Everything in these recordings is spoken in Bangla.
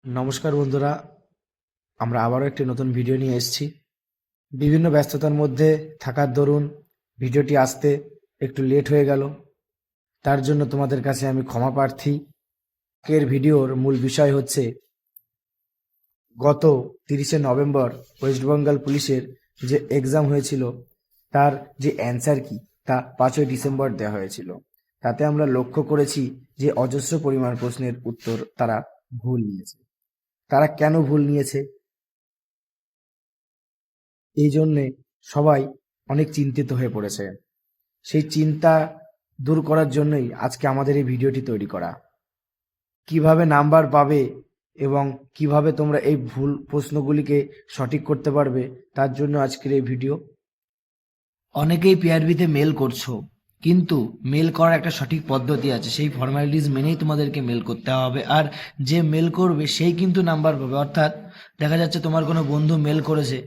নমস্কার বন্ধুরা, আমরা আবারও একটি নতুন ভিডিও নিয়ে এসেছি। বিভিন্ন ব্যস্ততার মধ্যে থাকার দরুন ভিডিওটি আসতে একটু লেট হয়ে গেল, তার জন্য তোমাদের কাছে আমি ক্ষমা প্রার্থী। আজকের ভিডিওর মূল বিষয় হচ্ছে গত 30শে নভেম্বর ওয়েস্ট বেঙ্গল পুলিশের যে এক্সাম হয়েছিল তার যে অ্যান্সার কি তা 5ই ডিসেম্বর দেওয়া হয়েছিল। তাতে আমরা লক্ষ্য করেছি যে অজস্র পরিমাণ প্রশ্নের উত্তর তারা ভুল নিয়েছে। তারা কেন ভুল নিয়েছে এই জন্যে সবাই অনেক চিন্তিত হয়ে পড়েছে। সেই চিন্তা দূর করার জন্যই আজকে আমাদের এই ভিডিওটি তৈরি করা। কিভাবে নাম্বার পাবে এবং কিভাবে তোমরা এই ভুল প্রশ্নগুলিকে সঠিক করতে পারবে তার জন্য আজকের এই ভিডিও। অনেকেই পিআরবিতে মেল করছো, কিন্তু মেল করার একটা সঠিক পদ্ধতি আছে, সেই ফর্মালিটিস মেনেই তোমাদেরকে মেল করতে হবে। আর যে মেল করবে সেই কিন্তু নাম্বার পাবে। অর্থাৎ দেখা যাচ্ছে তোমার কোনো বন্ধু মেল করেছে,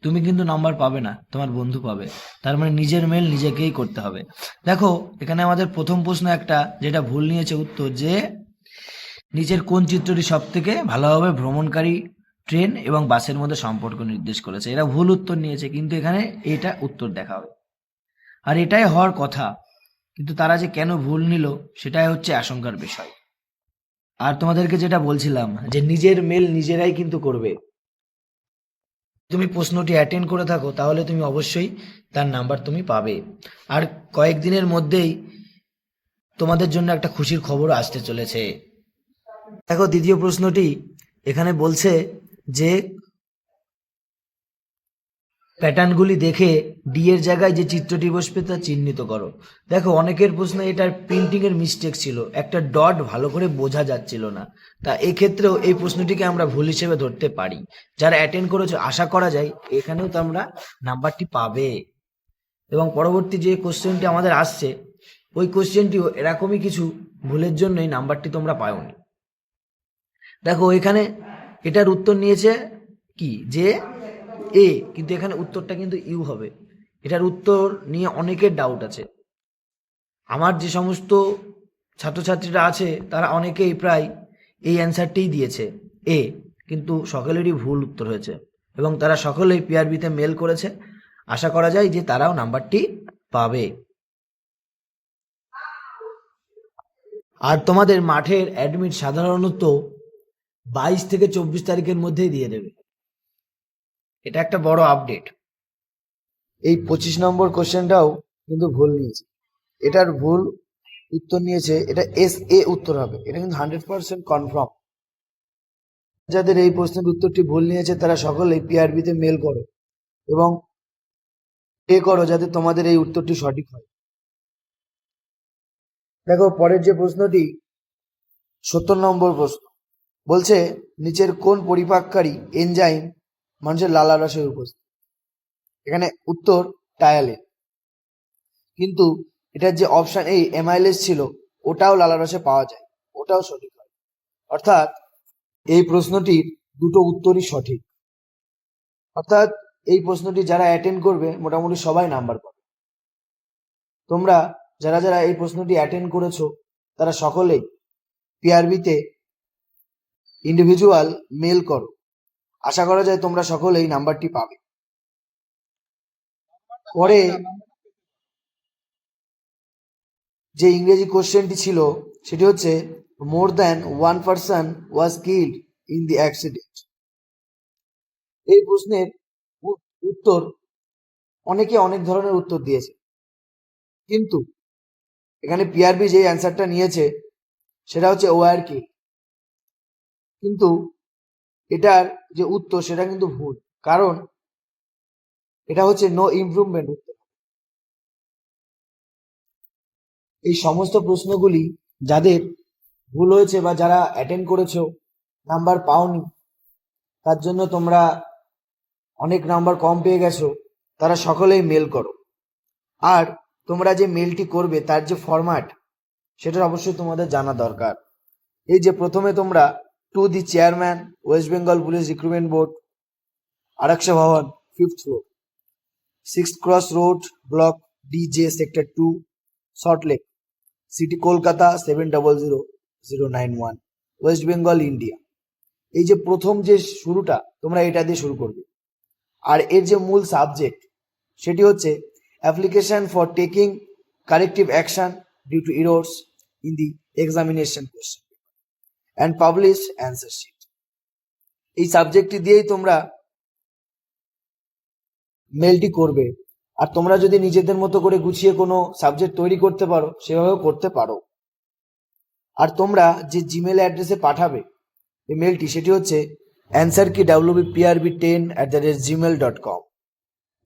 তুমি কিন্তু নাম্বার পাবে না, তোমার বন্ধু পাবে। তার মানে নিজের মেল নিজেকেই করতে হবে। দেখো, এখানে আমাদের প্রথম প্রশ্ন একটা যেটা ভুল নিয়েছে উত্তর, যে নিচের কোন চিত্রটি সব থেকে ভালোভাবে ভ্রমণকারী ট্রেন এবং বাসের মধ্যে সম্পর্ক নির্দেশ করেছে। এরা ভুল উত্তর নিয়েছে, কিন্তু এখানে এটা উত্তর দেখা হবে আর এটাই হওয়ার কথা। কিন্তু তারা যে কেন ভুল নিল সেটাই হচ্ছে আশঙ্কার বিষয়। আর তোমাদেরকে যেটা বলছিলাম যে নিজের মেল নিজেরাই কিন্তু করবে। তুমি প্রশ্নটি অ্যাটেন্ড করে থাকো তাহলে তুমি অবশ্যই তার নাম্বার তুমি পাবে। আর কয়েকদিনের মধ্যেই তোমাদের জন্য একটা খুশির খবর আসতে চলেছে। দেখো, দ্বিতীয় প্রশ্নটি এখানে বলছে যে প্যাটার্নগুলি দেখে ডি এর জায়গায় যে চিত্রটি বসবে তা চিহ্নিত করো। দেখো, অনেকের প্রশ্ন এটার প্রিন্টিং এর মিস্টেক ছিল, একটা ডট ভালো করে বোঝা যাচ্ছিল না। তা এই ক্ষেত্রেও এই প্রশ্নটিকে আমরা ভুল হিসেবে ধরতে পারি। যারা অ্যাটেন্ড করেছো আশা করা যায় এখানেও তোমরা নাম্বারটি পাবে। এবং পরবর্তী যে কোশ্চেনটি আমাদের আসছে ওই কোশ্চেনটিও এরকমই কিছু ভুলের জন্যই নাম্বারটি তোমরা পাওনি। দেখো, এখানে এটার উত্তর নিয়েছে কি যে এ, কিন্তু এখানে উত্তরটা কিন্তু ইউ হবে। এটার উত্তর নিয়ে অনেকের ডাউট আছে। আমার যে সমস্ত ছাত্রছাত্রীরা আছে তারা অনেকেই প্রায় এই অ্যান্সারটিই দিয়েছে এ, কিন্তু সকলেরই ভুল উত্তর হয়েছে এবং তারা সকলেই পিআরবিতে মেল করেছে। আশা করা যায় যে তারাও নাম্বারটি পাবে। আর তোমাদের মাঠের অ্যাডমিট সাধারণত 22 থেকে 24 তারিখের মধ্যেই দিয়ে দেবে। এটা একটা বড় আপডেট। এই 25 নম্বর কোশ্চেনটাও কিন্তু ভুল নিয়েছে। এটার ভুল উত্তর নিয়েছে, এটা এ উত্তর হবে। এটা কিন্তু 100% কনফার্ম। যাদের এই প্রশ্নের উত্তরটি ভুল নিয়েছে তারা সকলেই পিআরবিতে মেল করো এবং পে করো যাতে তোমাদের এই উত্তরটি সঠিক হয়। দেখো, পরের যে প্রশ্নটি 70 নম্বর প্রশ্ন বলছে নিচের কোন পরিপাককারী এনজাইম মানুষের লালারসে উপস্থিত। এখানে উত্তর টায়ালিন, কিন্তু এটার যে অপশন এই এমাইলেজ ছিল ওটাও লালারসে পাওয়া যায়, ওটাও সঠিক হয়। অর্থাৎ এই প্রশ্নটির দুটো উত্তরই সঠিক। অর্থাৎ এই প্রশ্নটি যারা অ্যাটেন্ড করবে মোটামুটি সবাই নাম্বার পাবে। তোমরা যারা যারা এই প্রশ্নটি অ্যাটেন্ড করেছো তারা সকলেই পিআরবিতে ইন্ডিভিজুয়াল মেল করো। আশা করা যায় তোমরা সকলেই নাম্বারটি পাবে। পরে যে ইংরেজি কোশ্চেনটি ছিল সেটি হচ্ছে more than one person was killed in the accident. এই প্রশ্নের উত্তর অনেকে অনেক ধরনের উত্তর দিয়েছে, কিন্তু এখানে পিআরবি যে অ্যান্সারটা নিয়েছে সেটা হচ্ছে ওয়ার কি, কিন্তু এটার যে উত্তর সেটা কিন্তু ভুল, কারণ এটা হচ্ছে নো ইমপ্রুভমেন্ট উত্তর। এই সমস্ত প্রশ্নগুলি যাদের ভুল হয়েছে বা যারা অ্যাটেন্ড করেছো নাম্বার পাওনি তার জন্য তোমরা অনেক নাম্বার কম পেয়ে গেছো, তারা সকলেই মেল করো। আর তোমরা যে মেলটি করবে তার যে ফরম্যাট সেটা অবশ্যই তোমাদের জানা দরকার। এই যে প্রথমে তোমরা to the chairman West Bengal police recruitment board, Araksha Bhavan, 5th floor, 6th cross road, block DJ, sector 2, Salt Lake city, Kolkata 700091, West Bengal, India. এই যে প্রথম যে শুরুটা তোমরা এটা দিয়ে শুরু করবে। আর এর যে মূল সাবজেক্ট সেটি হচ্ছে application for taking corrective action due to errors in the examination question and publish answer sheet. এই সাবজেক্টটি দিয়েই তোমরা মেলটি করবে। আর তোমরা যদি নিজেদের মতো করে গুছিয়ে কোনো সাবজেক্ট তৈরি করতে পারো সেভাবেও করতে পারো। আর তোমরা যে জিমেল অ্যাড্রেসে পাঠাবে এই মেলটি সেটি হচ্ছে answerkey wbprb10@gmail.com।